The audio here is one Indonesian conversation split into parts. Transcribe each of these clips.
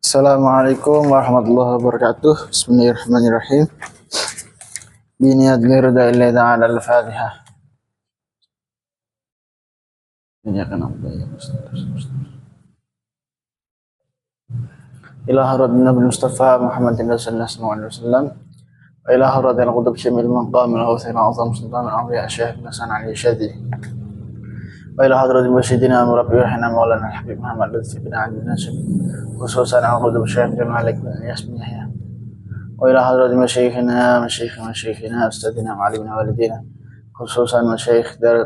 Assalamualaikum warahmatullahi wabarakatuh. Bismillahirrahmanirrahim. Biniyat mirda illa ta'ala al-Fatihah. Iyyaka na'budu wa iyyaka nasta'in. Ila hadratin Nabi Mustafa Muhammadin sallallahu alaihi wasallam. Wa ila hadratil qutub syamil maqam al-Ghawthil Azam Sultan al-Awliya Syekh Hasan Ali Syadili. Wa ila hadratil Musyidina Murabbi Rahina Maulana Habib Muhammad Lutfi bin Ali Nasib. Khususan al-qutub Syekh Malik bin Yasmin Yahya. وإلى حضرة مشايخنا أستاذنا معلمنا والدينا خصوصا مشايخ دار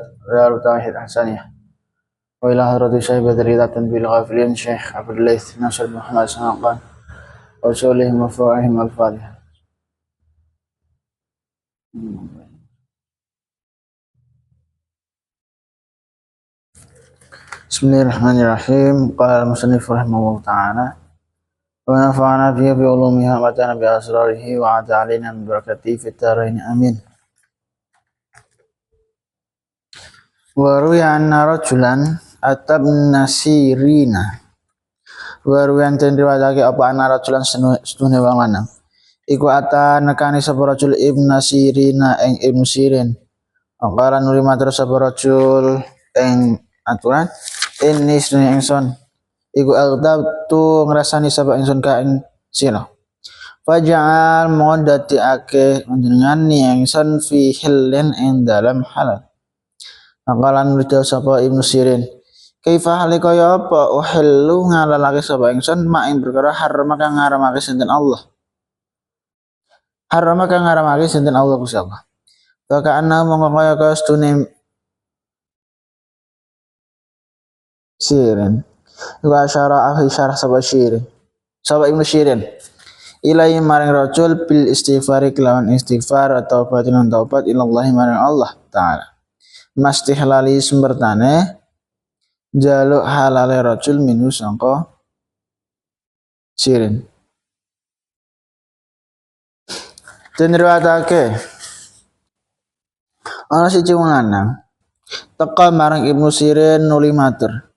التوحيد الحسانية وإلى حضرة شيخ بدر رضا تنبيل الغافلين شيخ عبد الليث ناصر بن محمد سنقان وشولهم وفوعهم الفاتحة. بسم الله الرحمن الرحيم. قال المصنف رحمه الله تعالى ونفعنا فيه بعلومها ومتعنا بأسراره وعاد علينا من بركاته في الدارين آمين. Waruya anna rajulan atabna sirina. Waruya den riwayatake apa anna rajulan sedune wong lanang. Iku ata nekani sapa rajul Ibnu Sirina ing Ibnu Sirin. Angkara nuli matur sapa rajul ing aturan ini sedune ingsun. Iku aghdabtu ngrasani sapa ingsun ka ing sira. Faja'al modati ake panjenengan ingsun fi hillin ing dalam halal. Akalan nulis sapa Ibnu Sirin. Kaifa hale kaya apa uhillu ngalalake sapa ingsun mak ing perkara haram kang ngaramake sinten Allah. Haram kang ngaramake sinten Allah Gusti Allah. Kaka ana mongko kaya kastune Sirin. Wa asyara ahyara sapa Sirin. Sapa Ibnu Sirin. Ilai maring rajul bil istighfari kelawan istighfar atau batinan taubat ilallahi maring Allah taala. Mastihlali sumbertane jaluk halale rajul minu sangka Sirin. Den riwayatake ana siji wong lanang teka marang Ibnu Sirin nuli matur.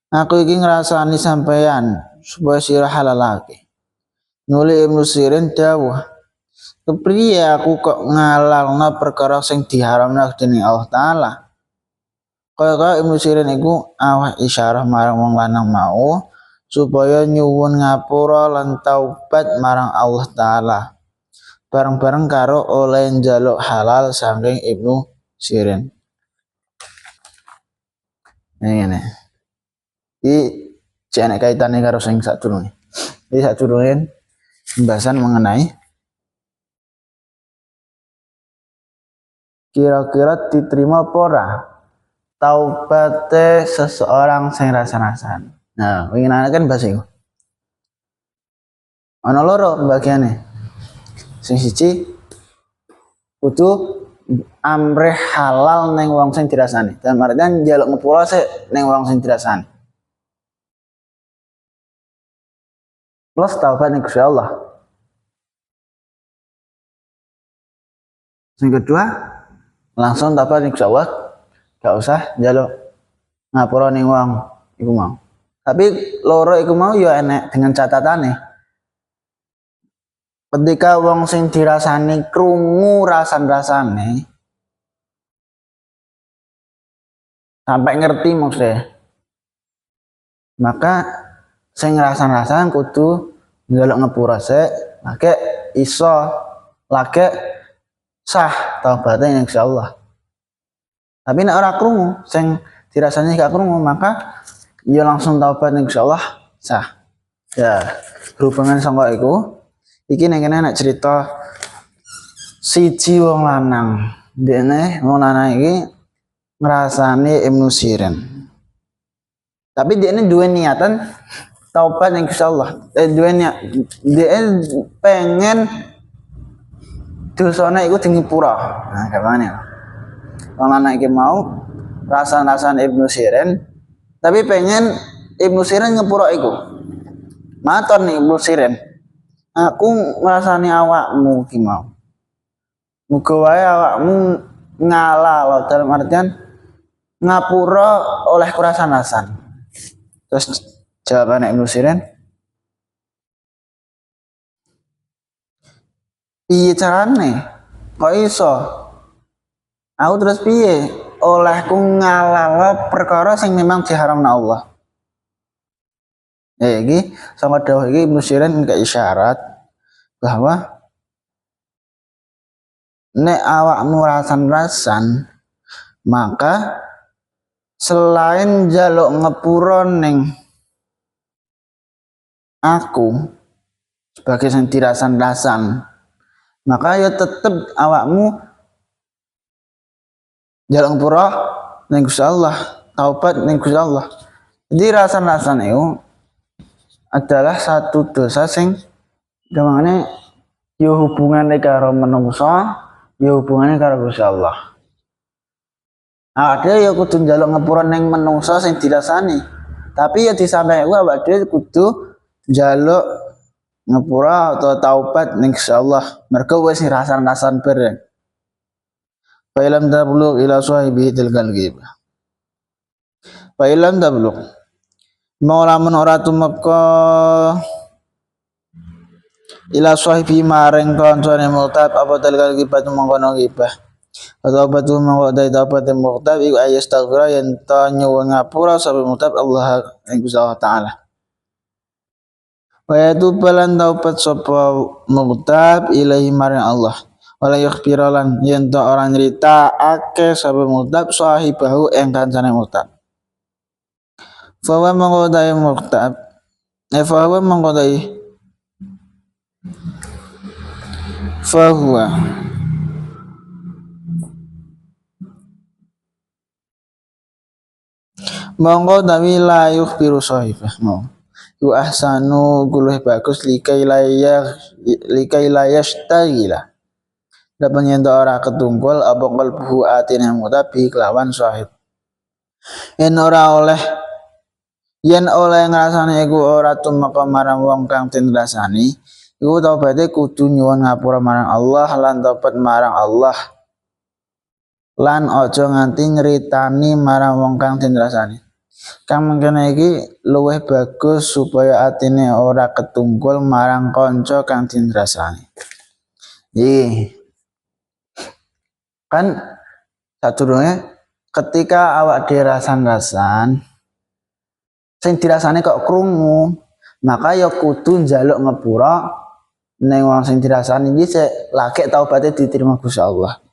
Aku iki ngrasani sampeyan supaya sira halalake. Nuli Ibnu Sirin dawuh, kepriye aku kok ngalalna perkara sing diharamna dening Allah taala. Kaya Ibnu Sirin iku aweh isyarah marang wong lanang mau supaya nyuwun ngapura lan taubat marang Allah taala. Bareng-bareng karo oleh njaluk halal saking Ibnu Sirin. Ngene. Iki jane kaitane karo sing sadurunge. Iki sadurunge pembahasan mengenai kira-kira diterima apa ora taubate seseorang sing rasan-rasan. Nah, winginane kan bahasa iku. Ana loro bagiane. Sing siji kudu amrih halal ning wong sing dirasani. Dan artian njaluk ngepura sik ning wong sing dirasani. Plus taubat ning Gusti Allah. Yang kedua, langsung taubat ning Gusti Allah, gak usah njaluk ngapura ning wong iku mau. Tapi loro iku mau ya enek dengan catatane. Ketika wong sing dirasani krungu rasan-rasane sampai ngerti maksudnya, maka sing rasan-rasan kudu njaluk ngepura sik, lagi iso lagi sah taubate ning Gusti Allah. Tapi nek ora krungu, sing dirasani gak krungu, maka ya langsung taubat ning Gusti Allah sah. Ya, berhubungan sangka iku, iki ning kene nek cerita siji wong lanang. Dene wong lanang iki ngrasani Ibnu Sirin. Tapi dia ini duwe niatan taubat ning Gusti Allah. Duwe niat dia pengen dosane iku dingipura. Nah, gimana? Wong lanang iki mau rasan-rasan Ibnu Sirin, tapi pengen Ibnu Sirin ngepura iku. Matur nih Ibnu Sirin, aku ngrasani awakmu iki mau. Muga wae awakmu ngalah dalam artian ngapura oleh kurasan-rasan. Terus jawaban Ibnu Sirin, Piye carane? Kok iso? Aku terus piye? Olehku ngalalo perkara sing memang diharamna Allah. Iki sama dawuh iki Ibnu Sirin ke isyarat bahwa nek awakmu rasan-rasan maka selain jaluk ngepuro ning aku sebagai sing dirasan-rasan, maka ya tetep awakmu jaluk ngepuro ning Gusti Allah, taubat ning Gusti Allah. Jadi rasan-rasan itu adalah satu dosa sing gamane yo hubungane karo menungso, yo hubungane karo Gusti Allah. Ada ya kudu njaluk ngepura ning menungso sing dirasani. Tapi ya disampaiku awak dhewe kudu njaluk ngepura atau taubat ning Gusti Allah. Mergo wis rasan-rasan bareng. Fa ilam tablugh ila sahibi tilkal ghibah. Fa ilam tablugh. Mau lamun ora tumeka ila sahibi maring kancane mutab apa tilkal ghibah mengkono ghibah. Atau batu mangko dai dapat muqtab iku ayastaghfira yen ta nyuwun ngapura sapa muqtab Allah ing Gusti Allah taala. Wa yatu balan taubat sapa muqtab ilahi maring Allah. Wala yaghfira lan yen ta ora nyritakake sapa muqtab sahibahu ing kancane muqtab. Fa wa mangko dai muqtab fa wa mangko dai fa huwa monggo tawi la yukhbiru sahibah mau yu ahsanu guluh bagus likai layas tagila dapat nyento ora ketungkul apa qalbuhu atine mutabi kelawan sahib yen oleh ngrasane iku ora tumeka marang wong kang tinrasani iku taubate kudu nyuwun ngapura marang Allah lan taubat marang Allah lan aja nganti nyritani marang wong kang tinrasani. Kang mengkene iki luwih bagus supaya atine ora ketungkul marang kanca kang dinrasani. Iki kan sadurunge ketika awak dirasan-rasan sing dirasani kok krungu, maka ya kudu njaluk ngepura ning wong sing dirasani dhisik lagi taubate diterima Gusti Allah.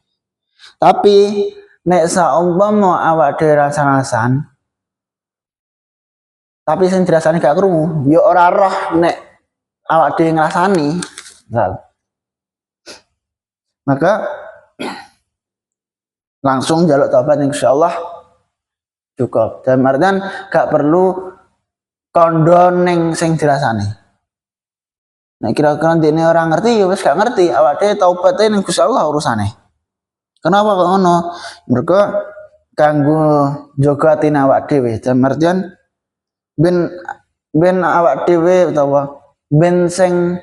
Tapi nek saumpama awak dirasan-rasan tapi sing dirasani gak krungu, ya ora roh nek awak dhewe ngrasani. Maka langsung njaluk taubat insyaallah cukup. Dan artian gak perlu kondo ning sing dirasani. Nek kira-kira dene ora ngerti ya wis gak ngerti, awak dhewe taubate ning Gusti Allah urusane. Kenapa kok ngono? Mergo kanggo jaga atine awak dhewe. Dan artian ben awak dhewe utawa ben sing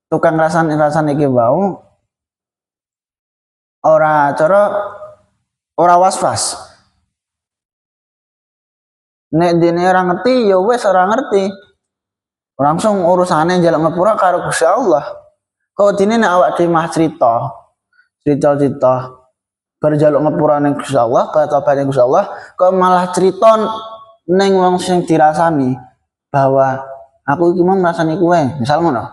tukang rasan iki wau ora was-was. Nek dene ora ngerti ya wis ora ngerti. Langsung urusane njaluk ngapura karo Gusti Allah. Kok dene nek awak dhewe mah cerita bar njaluk ngapura ning Gusti Allah, bar tobat ning Gusti Allah, kok malah cerita neng wong sing dirasani bahwa aku iki mau ngrasani kowe, misal ngono.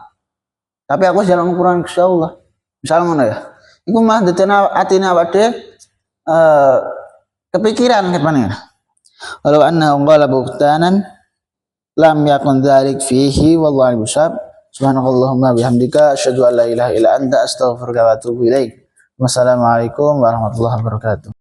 Tapi aku jalan ukuran Gusti Allah. Misal ngono ya. Iku mah dadene atine awak dhewe kepikiran kepane. Walau anna qala buhtanan lam yakun dzalik fihi wallahu a'lam. Subhanakallahumma bihamdika asyhadu an la ilaha illa anta astaghfiruka wa atubu ilaik. Wassalamualaikum warahmatullahi wabarakatuh.